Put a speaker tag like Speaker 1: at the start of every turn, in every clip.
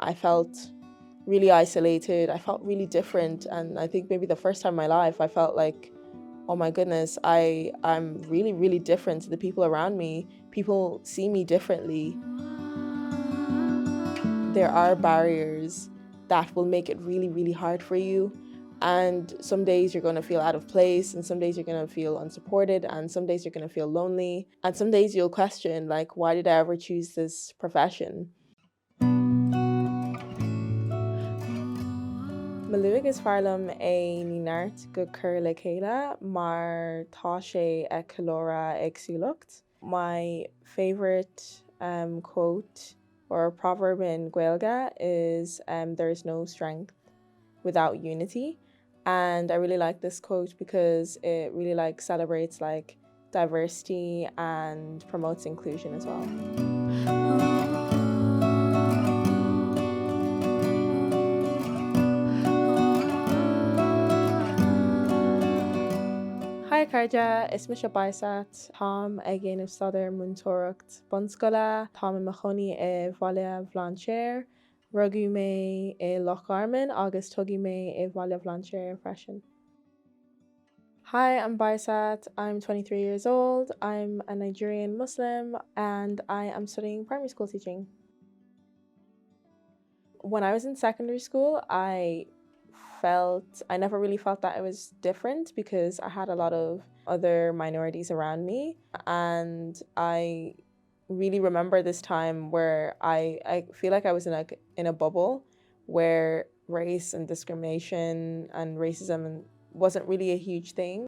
Speaker 1: I felt really isolated. I felt really different. And I think maybe the first time in my life, I felt like, oh my goodness, I'm really, really different to the people around me. People see me differently. There are barriers that will make it really, really hard for you. And some days you're going to feel out of place, and some days you're going to feel unsupported, and some days you're going to feel lonely, and some days you'll question, like, why did I ever choose this profession? Maluig is farlam é ní neart go cur le chéile mar tá sé ag calóra agsúlacht. My favorite quote or proverb in Gaeilge is there's no strength without unity. And I really like this quote because it really celebrates diversity and promotes inclusion as well. Hi Carja, is mis Baisat Tom again of Southern Muntorucht Bunskola, Tom Mahoney e Valia Blancher, Rugu me e Loch Armin, August Tuggy me e Valia Blancher freshen. Hi, I'm Baisat. I'm 23 years old. I'm a Nigerian Muslim and I am studying primary school teaching. When I was in secondary school, I never really felt that I was different because I had a lot of other minorities around me. And I really remember this time where I feel like I was in a bubble where race and discrimination and racism wasn't really a huge thing.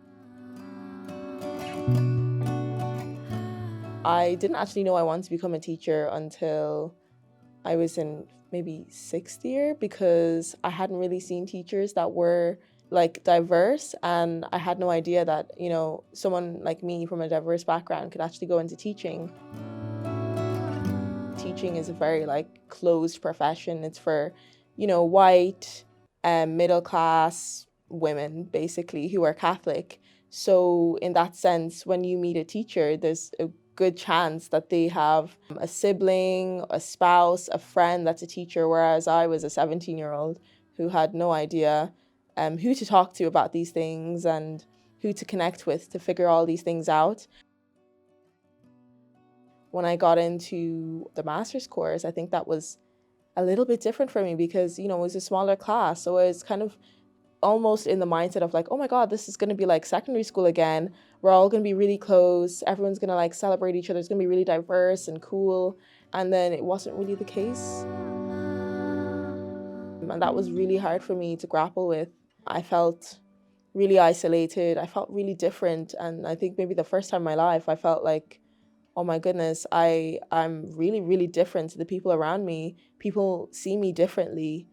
Speaker 1: I didn't actually know I wanted to become a teacher until I was in maybe 6th year because I hadn't really seen teachers that were diverse, and I had no idea that, someone like me from a diverse background could actually go into teaching. Teaching is a very closed profession. It's for, white, middle class women basically who are Catholic. So in that sense, when you meet a teacher, there's a good chance that they have a sibling, a spouse, a friend that's a teacher, whereas I was a 17-year-old who had no idea who to talk to about these things and who to connect with to figure all these things out. When I got into the master's course, I think that was a little bit different for me because, it was a smaller class. So I was kind of almost in the mindset of oh my God, this is going to be like secondary school again. We're all going to be really close. Everyone's going to celebrate each other. It's going to be really diverse and cool. And then it wasn't really the case. And that was really hard for me to grapple with. I felt really isolated. I felt really different. And I think maybe the first time in my life, I felt like, oh my goodness, I'm really, really different to the people around me. People see me differently.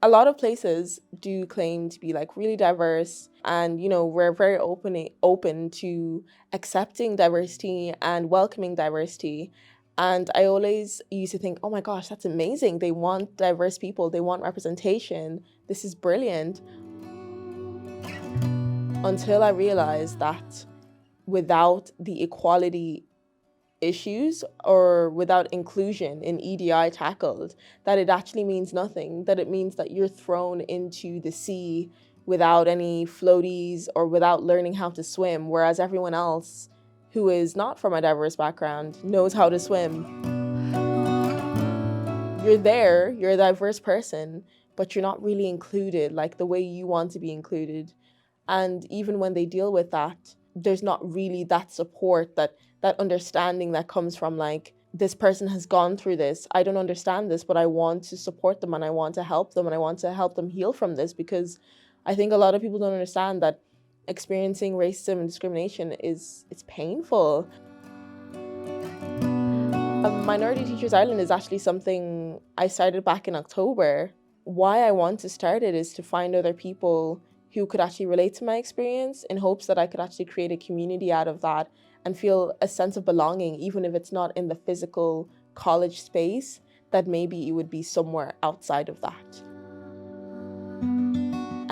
Speaker 1: A lot of places do claim to be really diverse, and we're very open to accepting diversity and welcoming diversity. And I always used to think, oh my gosh, that's amazing. They want diverse people. They want representation. This is brilliant. Until I realized that without the equality issues or without inclusion in EDI tackled, that it actually means nothing, that it means that you're thrown into the sea without any floaties or without learning how to swim, whereas everyone else who is not from a diverse background knows how to swim. You're there, you're a diverse person, but you're not really included the way you want to be included. And even when they deal with that, there's not really that support, that understanding that comes from this person has gone through this. I don't understand this, but I want to support them and I want to help them and I want to help them heal from this, because I think a lot of people don't understand that experiencing racism and discrimination it's painful. Minority Teachers Ireland is actually something I started back in October. Why I want to start it is to find other people who could actually relate to my experience, in hopes that I could actually create a community out of that and feel a sense of belonging, even if it's not in the physical college space, that maybe it would be somewhere outside of that.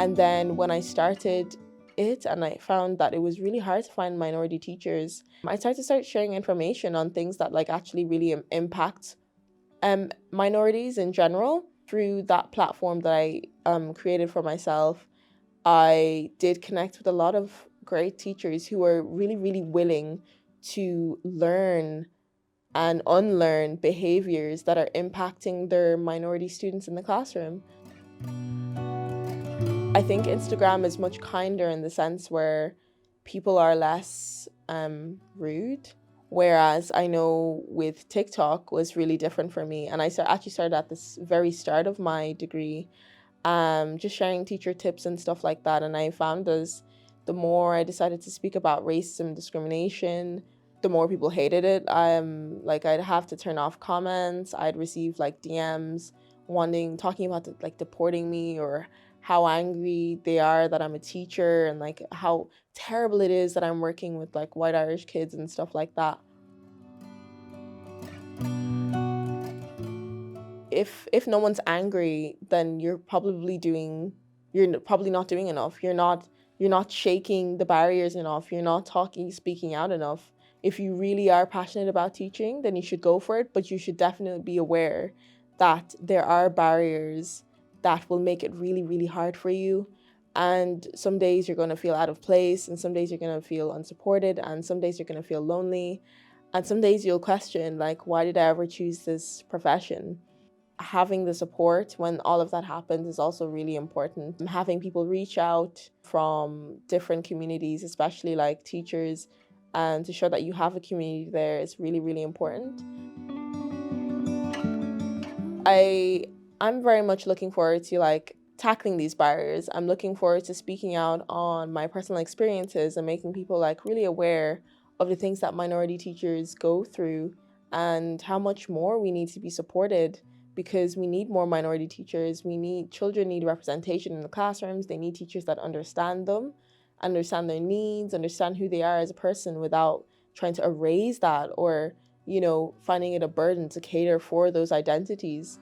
Speaker 1: And then when I started it and I found that it was really hard to find minority teachers, I tried to start sharing information on things that actually really impact minorities in general. Through that platform that I created for myself, I did connect with a lot of great teachers who were really, really willing to learn and unlearn behaviors that are impacting their minority students in the classroom. I think Instagram is much kinder in the sense where people are less rude. Whereas I know with TikTok was really different for me. And actually started at this very start of my degree, just sharing teacher tips and stuff like that. And I found as the more I decided to speak about racism and discrimination, the more people hated it. Like I'd have to turn off comments. I'd receive like DMs talking about like deporting me, or how angry they are that I'm a teacher, and like how terrible it is that I'm working with like white Irish kids and stuff like that. If no one's angry, then you're probably not doing enough. You're not shaking the barriers enough. You're not speaking out enough. If you really are passionate about teaching, then you should go for it, but you should definitely be aware that there are barriers that will make it really, really hard for you. And some days you're going to feel out of place, and some days you're going to feel unsupported, and some days you're going to feel lonely, and some days you'll question, like, why did I ever choose this profession? Having the support when all of that happens is also really important. Having people reach out from different communities, especially like teachers, and to show that you have a community there is really, really important. I I'm very much looking forward to like tackling these barriers. I'm looking forward to speaking out on my personal experiences and making people like really aware of the things that minority teachers go through, and how much more we need to be supported, because we need more minority teachers. Children need representation in the classrooms. They need teachers that understand them, understand their needs, understand who they are as a person, without trying to erase that, or finding it a burden to cater for those identities.